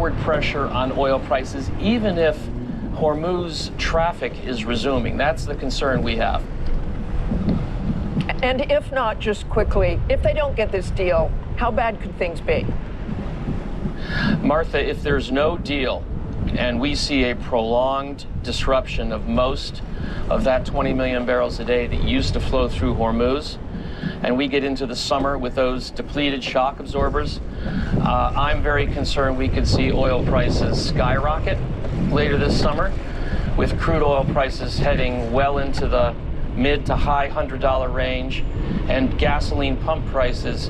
upward pressure on oil prices, even if Hormuz traffic is resuming. That's the concern we have. And if not, just quickly, if they don't get this deal, how bad could things be? Martha, if there's no deal and we see a prolonged disruption of most of that 20 million barrels a day that used to flow through Hormuz, and we get into the summer with those depleted shock absorbers, I'm very concerned we could see oil prices skyrocket later this summer, with crude oil prices heading well into the mid to high $100 range, and gasoline pump prices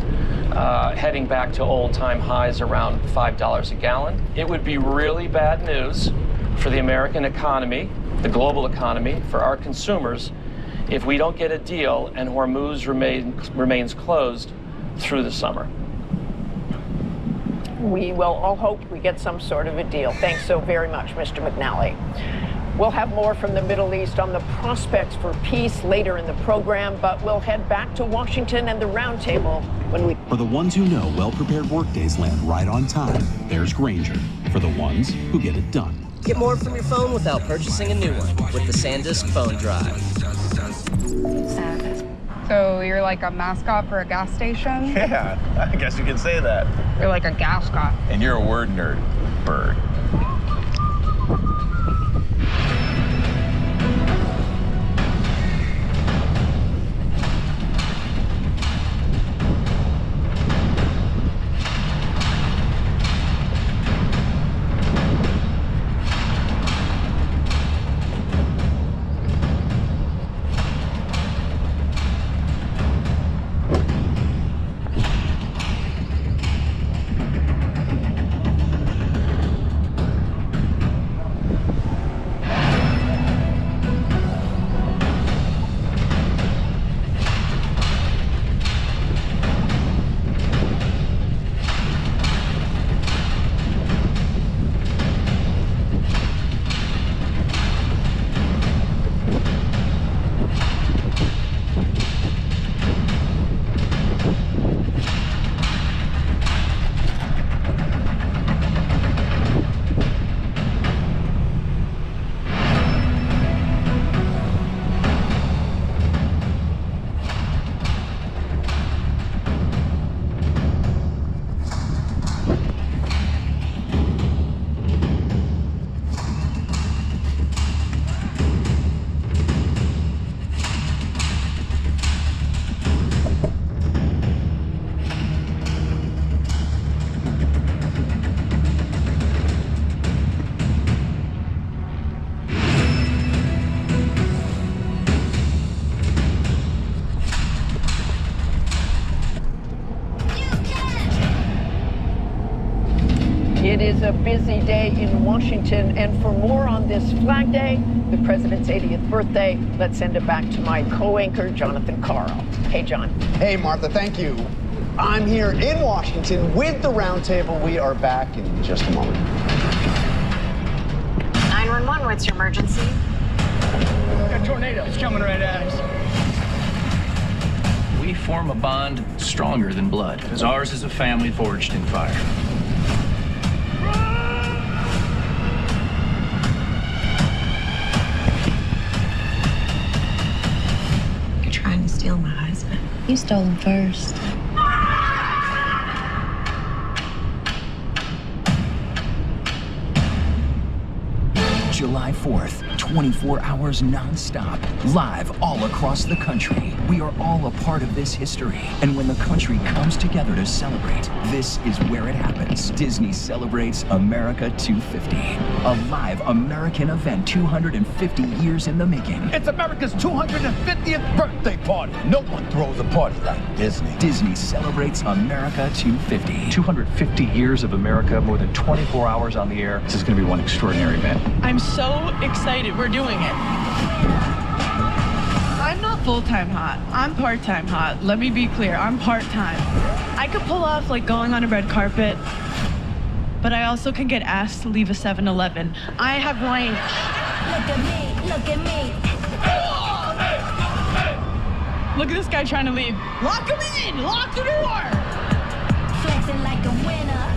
heading back to old-time highs around $5 a gallon. It would be really bad news for the American economy, the global economy, for our consumers, if we don't get a deal and Hormuz remains closed through the summer. We will all hope we get some sort of a deal. Thanks so very much, Mr. McNally. We'll have more from the Middle East on the prospects for peace later in the program, but we'll head back to Washington and the roundtable when we... For the ones who know well-prepared workdays land right on time, there's Grainger. For the ones who get it done. Get more from your phone without purchasing a new one with the SanDisk Phone Drive. So you're like a mascot for a gas station? Yeah, I guess you could say that. You're like a gascot. And you're a word nerd, bird. It is a busy day in Washington, and for more on this Flag Day, the president's 80th birthday, let's send it back to my co-anchor, Jonathan Carl. Hey, John. Hey, Martha, thank you. I'm here in Washington with the roundtable. We are back in just a moment. 911, what's your emergency? A tornado. It's coming right at us. We form a bond stronger than blood, because ours is a family forged in fire. You're trying to steal my husband. You stole him first. July 4th, 24 hours non-stop, live all across the country. We are all a part of this history. And when the country comes together to celebrate, this is where it happens. Disney celebrates America 250. A live American event 250 years in the making. It's America's 250th birthday party. No one throws a party like Disney. Disney celebrates America 250. 250 years of America, more than 24 hours on the air. This is going to be one extraordinary event. I'm so excited we're doing it. I'm not full-time hot. I'm part-time hot. Let me be clear, I'm part-time. I could pull off like going on a red carpet, but I also can get asked to leave a 7-Eleven. I have range. Look at me, look at me. Look at this guy trying to leave. Lock him in, lock the door. Flexing like a winner.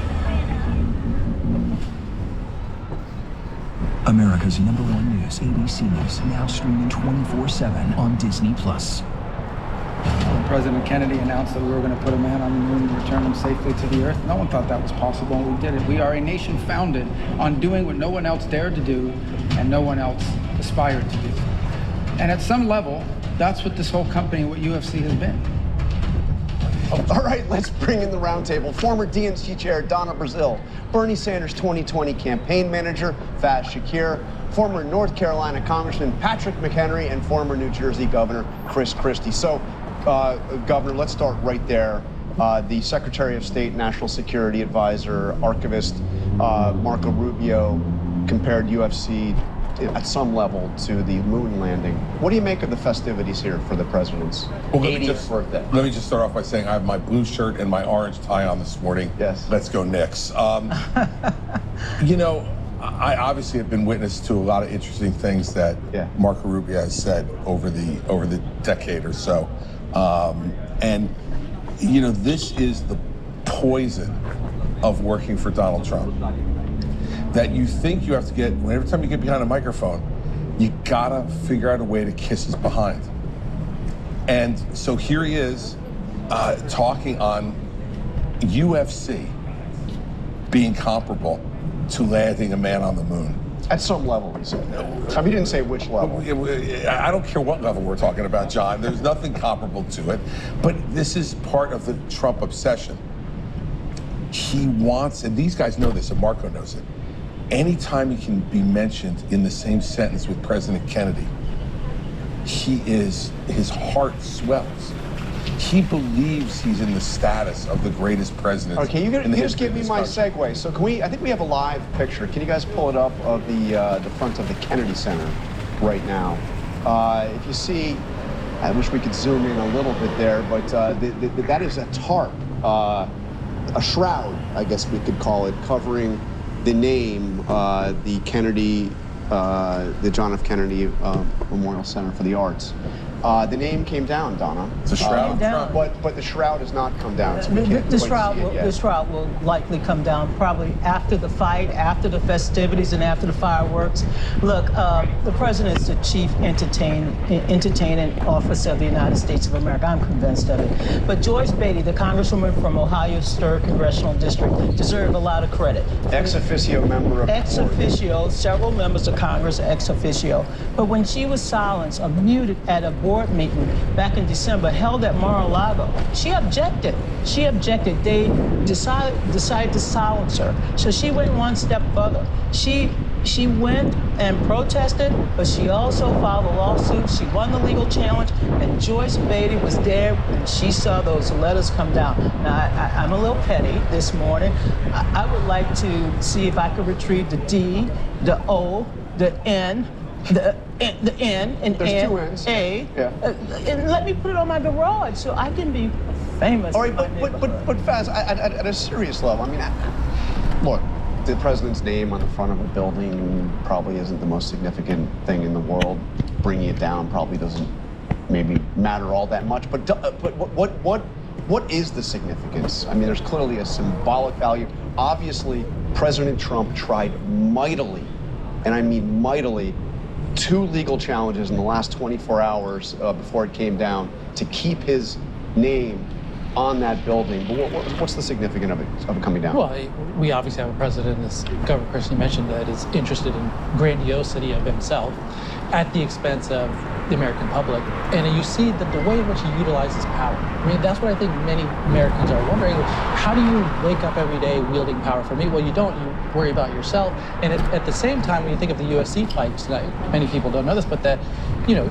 America's #1 news, ABC News, now streaming 24/7 on Disney+. When President Kennedy announced that we were going to put a man on the moon and return him safely to the Earth, no one thought that was possible, and we did it. We are a nation founded on doing what no one else dared to do and no one else aspired to do. And at some level, that's what this whole company, what UFC has been. All right, let's bring in the roundtable. Former DNC Chair Donna Brazile, Bernie Sanders 2020 campaign manager Faz Shakir, former North Carolina Congressman Patrick McHenry, and former New Jersey Governor Chris Christie. So, Governor, let's start right there. The Secretary of State, National Security Advisor, Archivist Marco Rubio compared UFC at some level to the moon landing. What do you make of the festivities here for the president's 80th birthday? Let me just start off by saying I have my blue shirt and my orange tie on this morning. Yes. Let's go Knicks. You know, I obviously have been witness to a lot of interesting things that Marco Rubio has said over the decade or so. And, you know, this is the poison of working for Donald Trump. That you think you have to get, every time you get behind a microphone, you gotta figure out a way to kiss his behind. And so here he is talking on UFC being comparable to landing a man on the moon. At some level, he said. I mean, he didn't say which level. I don't care what level we're talking about, John. There's nothing comparable to it. But this is part of the Trump obsession. He wants, and these guys know this, and Marco knows it, anytime he can be mentioned in the same sentence with President Kennedy, his heart swells. He believes he's in the status of the greatest president. Okay, you just give me my segue. So can we, I think we have a live picture. Can you guys pull it up of the front of the Kennedy Center right now? If you see, I wish we could zoom in a little bit there, but that is a tarp, a shroud, I guess we could call it, covering the name, the Kennedy, the John F. Kennedy Memorial Center for the Arts. The name came down, Donna. It's a shroud. But the shroud has not come down. So The shroud will likely come down probably after the fight, after the festivities, and after the fireworks. Look, the president is the chief entertaining officer of the United States of America. I'm convinced of it. But Joyce Beatty, the congresswoman from Ohio's 3rd Congressional District, deserved a lot of credit. Ex officio member of Ex officio, several members of Congress, ex officio. But when she was silenced or muted at a board meeting back in December held at Mar-a-Lago, she objected. They decided to silence her. So she went one step further. She went and protested, but she also filed a lawsuit. She won the legal challenge, and Joyce Beatty was there when she saw those letters come down. Now, I'm a little petty this morning. I would like to see if I could retrieve the D, the O, the N, the N, and There's N, two N's. A, and let me put it on my garage so I can be famous. All right, but Faz, at a serious level, I mean, look, the president's name on the front of a building probably isn't the most significant thing in the world. Bringing it down probably doesn't maybe matter all that much. But what is the significance? I mean, there's clearly a symbolic value. Obviously, President Trump tried mightily, and I mean mightily, 2 legal challenges in the last 24 hours before it came down to keep his name on that building. But what's the significance of it coming down? Well, we obviously have a president, as Governor Christie mentioned, that is interested in grandiosity of himself at the expense of the American public. And you see that the way in which he utilizes power. I mean, that's what I think many Americans are wondering. How do you wake up every day wielding power? For me, well, you don't. You worry about yourself. And at the same time, when you think of the UFC fight tonight, many people don't know this, but that, you know,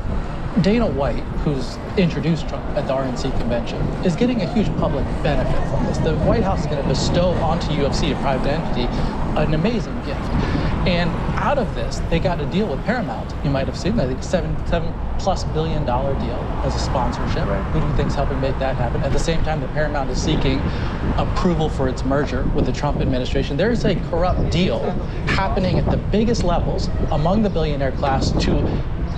Dana White, who's introduced Trump at the RNC convention, is getting a huge public benefit from this. The White House is going to bestow onto UFC, a private entity, an amazing gift. And out of this, they got a deal with Paramount. You might have seen that, I think $7+ billion deal as a sponsorship. Right. Who do you think's helping make that happen? At the same time that Paramount is seeking approval for its merger with the Trump administration, there is a corrupt deal happening at the biggest levels among the billionaire class to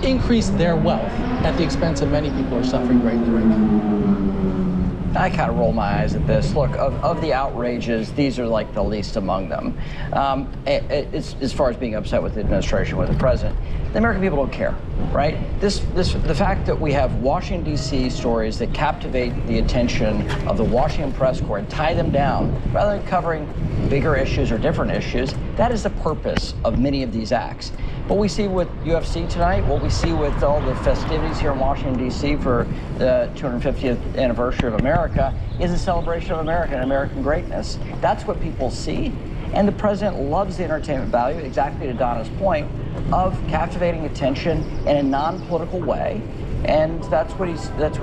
increase their wealth at the expense of many people who are suffering greatly right now. I kind of roll my eyes at this. Look, of the outrages, these are like the least among them. As far as being upset with the administration, with the president, the American people don't care, right? The fact that we have Washington, D.C. stories that captivate the attention of the Washington press corps and tie them down, rather than covering bigger issues or different issues, that is the purpose of many of these acts. What we see with UFC tonight, what we see with all the festivities here in Washington, D.C. for the 250th anniversary of America is a celebration of America and American greatness. That's what people see. And the president loves the entertainment value, exactly to Donna's point, of captivating attention in a non-political way. And that's what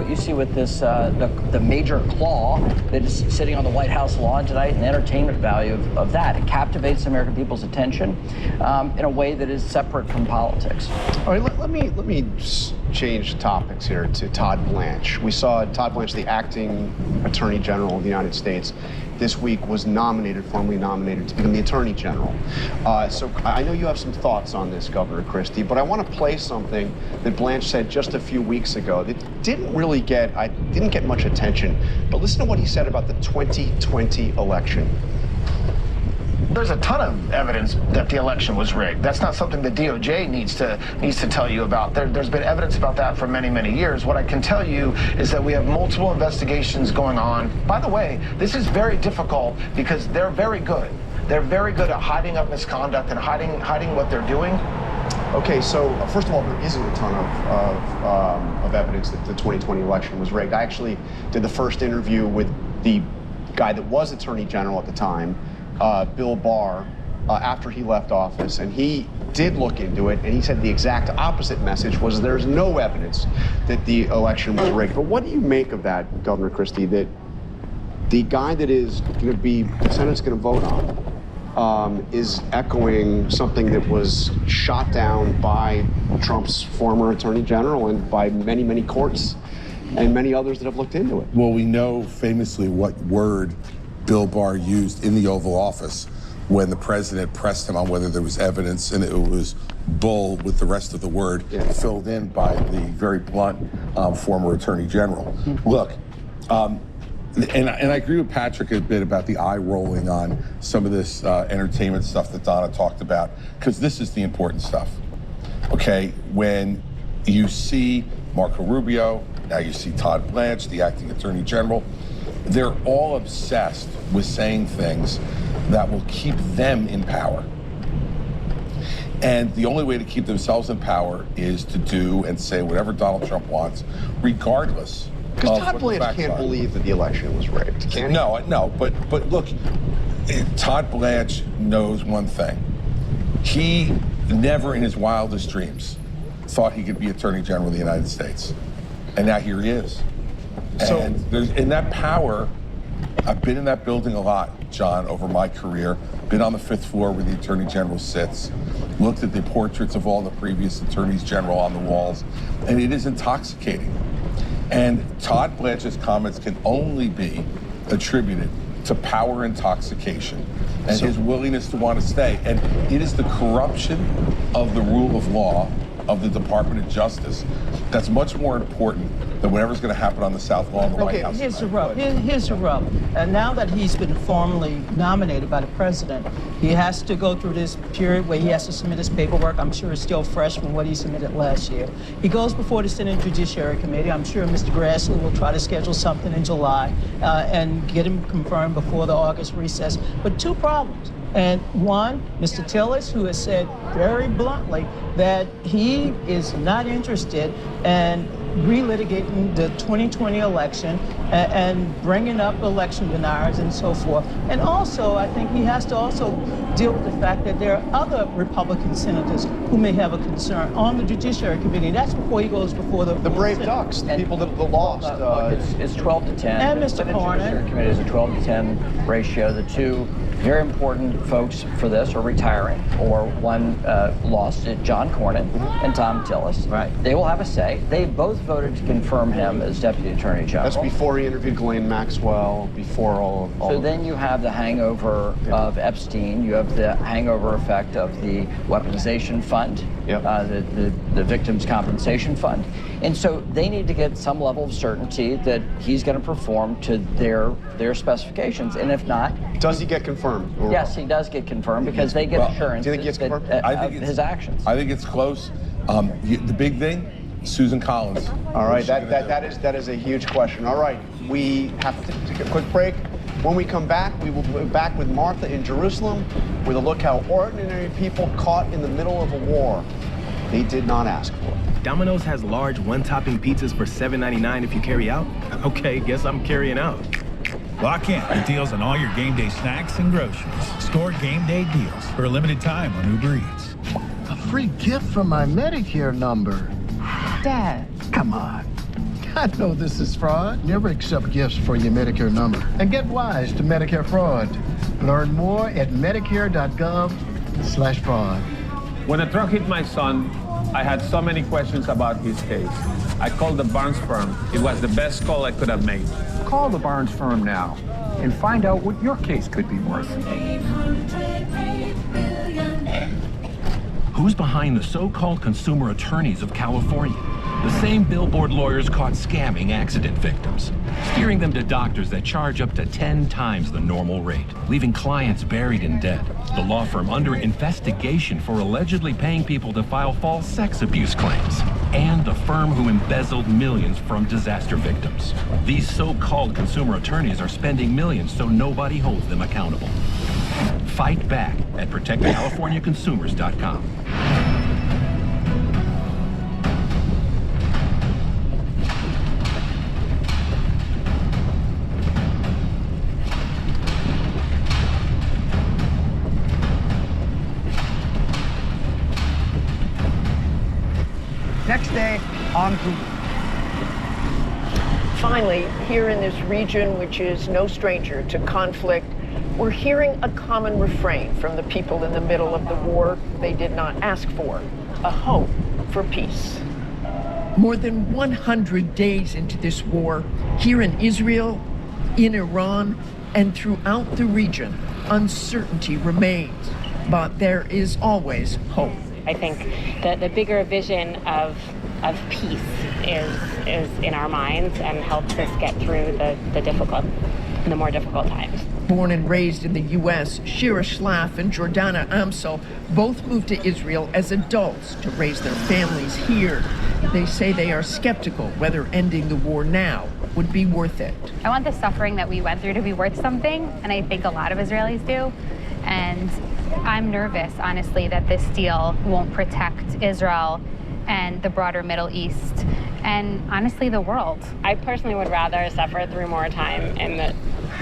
you see with this the major claw that is sitting on the White House lawn tonight, and the entertainment value of that. It captivates the American people's attention in a way that is separate from politics. All right, let me change topics here to Todd Blanche. We saw Todd Blanche, the acting Attorney General of the United States, this week was formally nominated to become the Attorney General. So I know you have some thoughts on this, Governor Christie, but I want to play something that Blanche said just a few weeks ago that didn't get much attention. But listen to what he said about the 2020 election. There's a ton of evidence that the election was rigged. That's not something the DOJ needs to tell you about. There's been evidence about that for many, many years. What I can tell you is that we have multiple investigations going on. By the way, this is very difficult because they're very good. They're very good at hiding up misconduct and hiding what they're doing. Okay, so first of all, there isn't a ton of evidence that the 2020 election was rigged. I actually did the first interview with the guy that was Attorney General at the time, Bill Barr, after he left office, and he did look into it, and he said the exact opposite message was there's no evidence that the election was rigged. But what do you make of that, Governor Christie, that the guy that is going to be, the Senate's going to vote on, is echoing something that was shot down by Trump's former Attorney General and by many, many courts and many others that have looked into it? Well, we know famously what word Bill Barr used in the Oval Office when the president pressed him on whether there was evidence, and it was bull with the rest of the word filled in by the very blunt former Attorney General. Look, and I agree with Patrick a bit about the eye rolling on some of this entertainment stuff that Donna talked about, because this is the important stuff. Okay, when you see Marco Rubio, now you see Todd Blanche, the acting Attorney General, they're all obsessed with saying things that will keep them in power. And the only way to keep themselves in power is to do and say whatever Donald Trump wants, regardless. Because Todd Blanche can't believe that the election was rigged, can he? No, but look, Todd Blanche knows one thing. He never in his wildest dreams thought he could be Attorney General of the United States. And now here he is. And there's in that power, I've been in that building a lot, John, over my career, been on the 5th floor where the Attorney General sits, looked at the portraits of all the previous Attorneys General on the walls, and it is intoxicating. And Todd Blanche's comments can only be attributed to power intoxication and his willingness to want to stay. And it is the corruption of the rule of law of the Department of Justice that's much more important than whatever's going to happen on the South Lawn of the White House. Here's the rub. Here's the rub. And now that he's been formally nominated by the president, he has to go through this period where he has to submit his paperwork. I'm sure it's still fresh from what he submitted last year. He goes before the Senate Judiciary Committee. I'm sure Mr. Grassley will try to schedule something in July and get him confirmed before the August recess. But two problems. And one, Mr. Tillis, who has said very bluntly that he is not interested in relitigating the 2020 election and bringing up election deniers and so forth. And also, I think he has to also deal with the fact that there are other Republican senators who may have a concern on the Judiciary Committee. That's before he goes before the Brave Ducks, the people that lost. It's 12 to 10. And Mr. The Cornyn. Judiciary Committee is a 12 to 10 ratio. The two very important folks for this are retiring, or one lost it, John Cornyn and Tom Tillis. Right. They will have a say. They both voted to confirm him as Deputy Attorney General. That's before he interviewed Ghislaine Maxwell, before all So then you have the hangover of Epstein. You have the hangover effect of the weaponization fund. the Victims' Compensation Fund. And so they need to get some level of certainty that he's going to perform to their specifications. And if not... Does he get confirmed? Yes, he does get confirmed because they get assurance do you think he gets confirmed? of his actions. I think it's close. The big thing, Susan Collins. All right, that is a huge question. All right, we have to take a quick break. When we come back, we will be back with Martha in Jerusalem with a look how ordinary people caught in the middle of a war they did not ask for. Domino's has large one-topping pizzas for $7.99 if you carry out. Okay, guess I'm carrying out. Lock in the deals on all your game day snacks and groceries. Store game day deals for a limited time on Uber Eats. A free gift from my Medicare number. Dad. Come on. I know this is fraud. Never accept gifts for your Medicare number. And get wise to Medicare fraud. Learn more at medicare.gov/fraud. When the truck hit my son, I had so many questions about his case. I called the Barnes firm. It was the best call I could have made. Call the Barnes firm now and find out what your case could be worth. Who's behind the so-called consumer attorneys of California? The same billboard lawyers caught scamming accident victims, steering them to doctors that charge up to 10 times the normal rate, leaving clients buried in debt. The law firm under investigation for allegedly paying people to file false sex abuse claims. And the firm who embezzled millions from disaster victims. These so-called consumer attorneys are spending millions so nobody holds them accountable. Fight back at protectcaliforniaconsumers.com. Next day on route. Finally, here in this region, which is no stranger to conflict, we're hearing a common refrain from the people in the middle of the war they did not ask for, a hope for peace. More than 100 days into this war, here in Israel, in Iran, and throughout the region, uncertainty remains, but there is always hope. I think that the bigger vision of peace is in our minds and helps us get through the more difficult times. Born and raised in the U.S., Shira Schlaf and Jordana Amsel both moved to Israel as adults to raise their families here. They say they are skeptical whether ending the war now would be worth it. I want the suffering that we went through to be worth something, and I think a lot of Israelis do. And I'm nervous, honestly, that this deal won't protect Israel and the broader Middle East and, honestly, the world. I personally would rather suffer through more time in the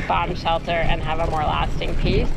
bomb shelter and have a more lasting peace.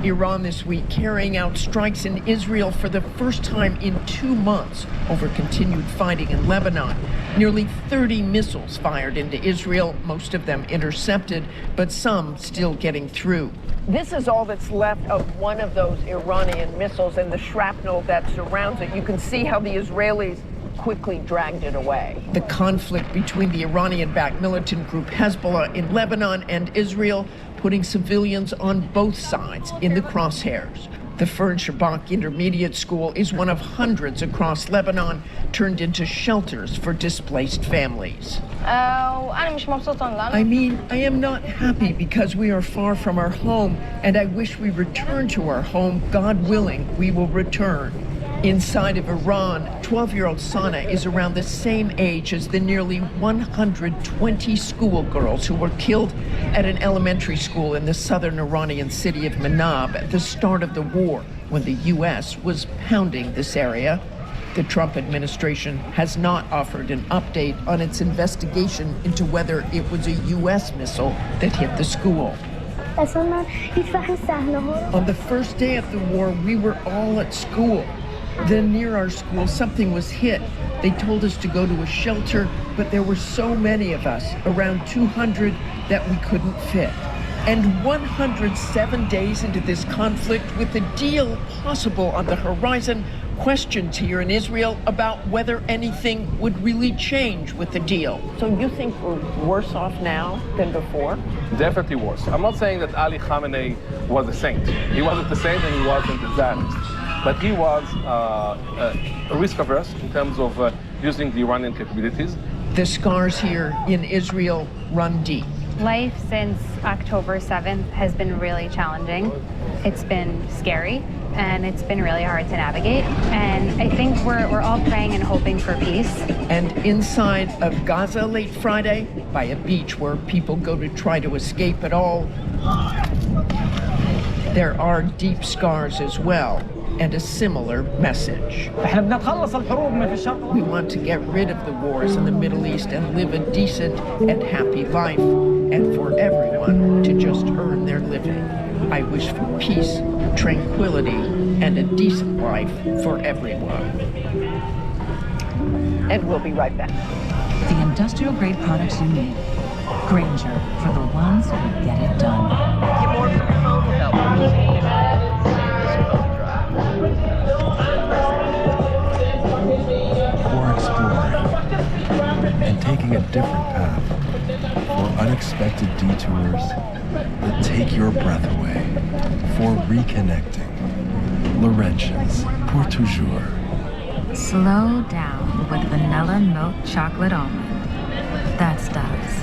Iran this week carrying out strikes in Israel for the first time in 2 months over continued fighting in Lebanon. Nearly 30 missiles fired into Israel, most of them intercepted, but some still getting through. This is all that's left of one of those Iranian missiles and the shrapnel that surrounds it. You can see how the Israelis quickly dragged it away. The conflict between the Iranian-backed militant group Hezbollah in Lebanon and Israel putting civilians on both sides in the crosshairs. The Fern Shabak Intermediate School is one of hundreds across Lebanon turned into shelters for displaced families. I mean, I am not happy because we are far from our home, and I wish we returned to our home. God willing, we will return. Inside of Iran, 12-year-old Sana is around the same age as the nearly 120 schoolgirls who were killed at an elementary school in the southern Iranian city of Manab at the start of the war, when the U.S. was pounding this area. The Trump administration has not offered an update on its investigation into whether it was a U.S. missile that hit the school. On the first day of the war, we were all at school. Then near our school, something was hit. They told us to go to a shelter, but there were so many of us, around 200, that we couldn't fit. And 107 days into this conflict, with a deal possible on the horizon, questions here in Israel about whether anything would really change with the deal. So you think we're worse off now than before? Definitely worse. I'm not saying that Ali Khamenei was a saint. He wasn't a saint and he wasn't a Zionist. but he was risk-averse in terms of using the Iranian capabilities. The scars here in Israel run deep. Life since October 7th has been really challenging. It's been scary, and it's been really hard to navigate. And I think we're all praying and hoping for peace. And inside of Gaza late Friday, by a beach where people go to try to escape it all, there are deep scars as well, and a similar message. We want to get rid of the wars in the Middle East and live a decent and happy life, and for everyone to just earn their living. I wish for peace, tranquility, and a decent life for everyone. And we'll be right back. The industrial grade products you need. Granger, for the ones who get it done. Get more from your phone without For exploring and taking a different path. For unexpected detours that take your breath away. For reconnecting. Laurentians, pour toujours. Slow down with vanilla milk chocolate almond. That styles.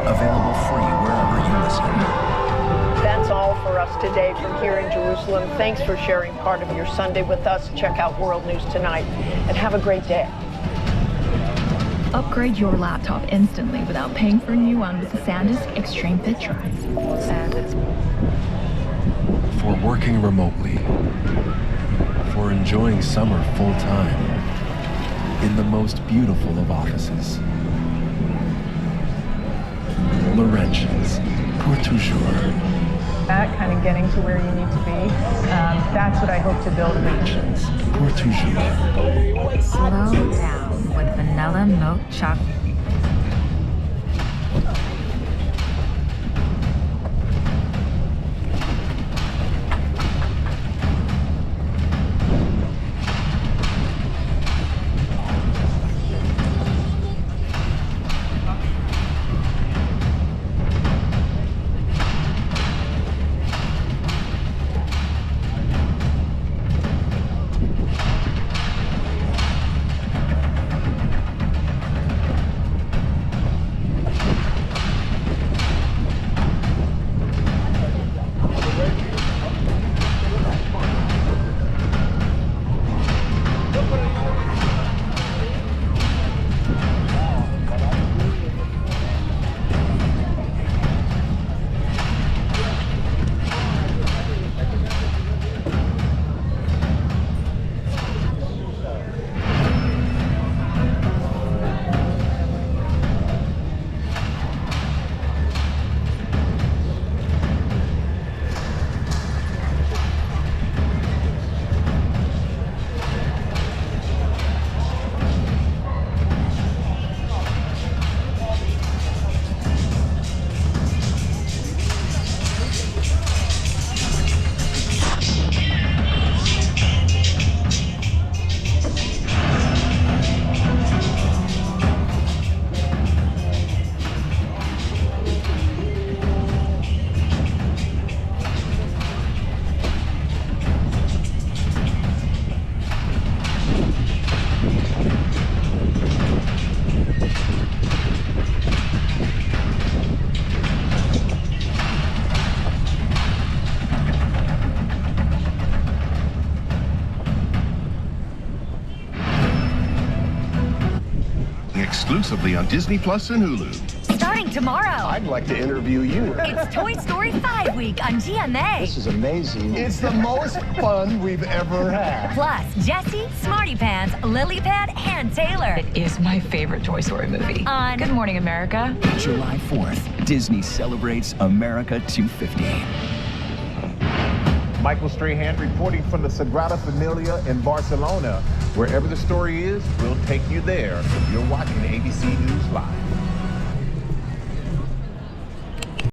Available free wherever you listen. That's all for us today from here in Jerusalem. Thanks for sharing part of your Sunday with us. Check out World News Tonight, and have a great day. Upgrade your laptop instantly without paying for a new one with the SanDisk Extreme Fit Drive. SanDisk. For working remotely. For enjoying summer full time. In the most beautiful of offices. Laurentians, pour toujours. That kind of getting to where you need to be. That's what I hope to build. Laurentians, pour toujours. Slow down with vanilla milk chocolate. Exclusively on Disney Plus and Hulu. Starting tomorrow. I'd like to interview you. It's Toy Story 5 week on GMA. This is amazing. It's the most fun we've ever had. Plus, Jessie, Smarty Pants, Lily Pad, and Taylor. It is my favorite Toy Story movie. On Good Morning America. July 4th, Disney celebrates America 250. Michael Strahan reporting from the Sagrada Familia in Barcelona. Wherever the story is, we'll take you there. You're watching ABC News Live.